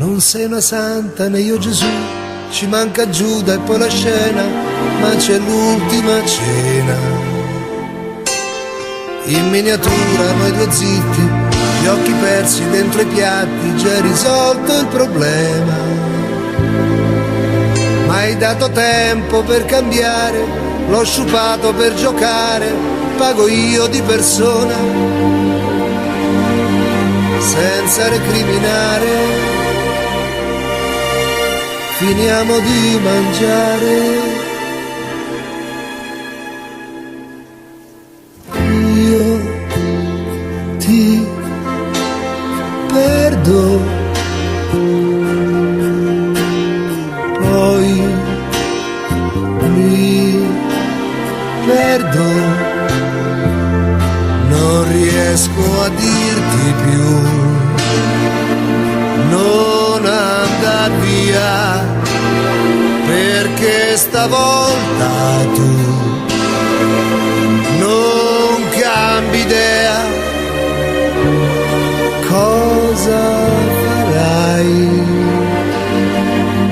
Non sei una santa né io Gesù, ci manca Giuda e poi la scena, ma c'è l'ultima cena. In miniatura noi due zitti, gli occhi persi dentro i piatti, già risolto il problema. Ma hai dato tempo per cambiare, l'ho sciupato per giocare, pago io di persona, senza recriminare. Finiamo di mangiare. Io ti perdo, poi mi perdo, non riesco a dirti più, non andar via, perché stavolta tu non cambi idea. Cosa farai?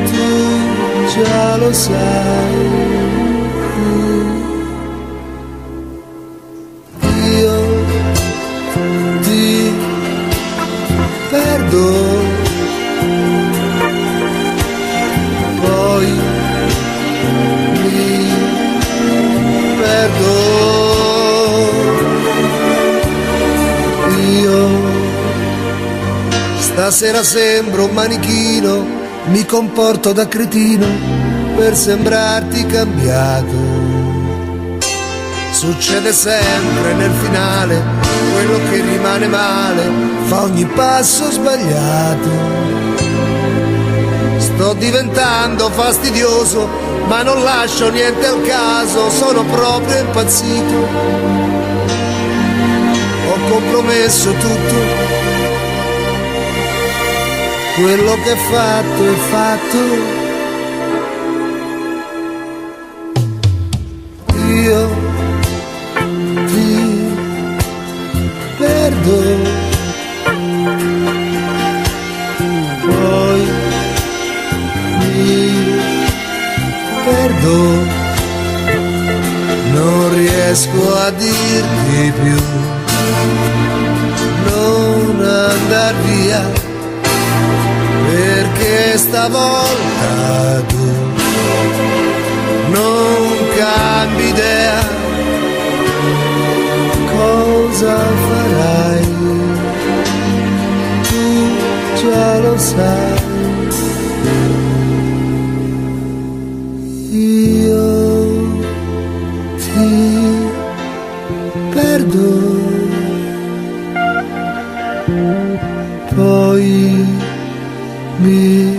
Tu già lo sai. Io ti perdo, poi mi perdo. Io stasera sembro un manichino, mi comporto da cretino per sembrarti cambiato. Succede sempre nel finale, quello che rimane male fa ogni passo sbagliato. Sto diventando fastidioso, ma non lascio niente al caso, sono proprio impazzito. Ho compromesso tutto, quello che è fatto è fatto. Io ti perdo, poi mi perdo, non riesco a dirti più, non andar via, perché stavolta tu non cambi idea. Cosa farai? Tu già lo sai. Io ti perdo, poi mi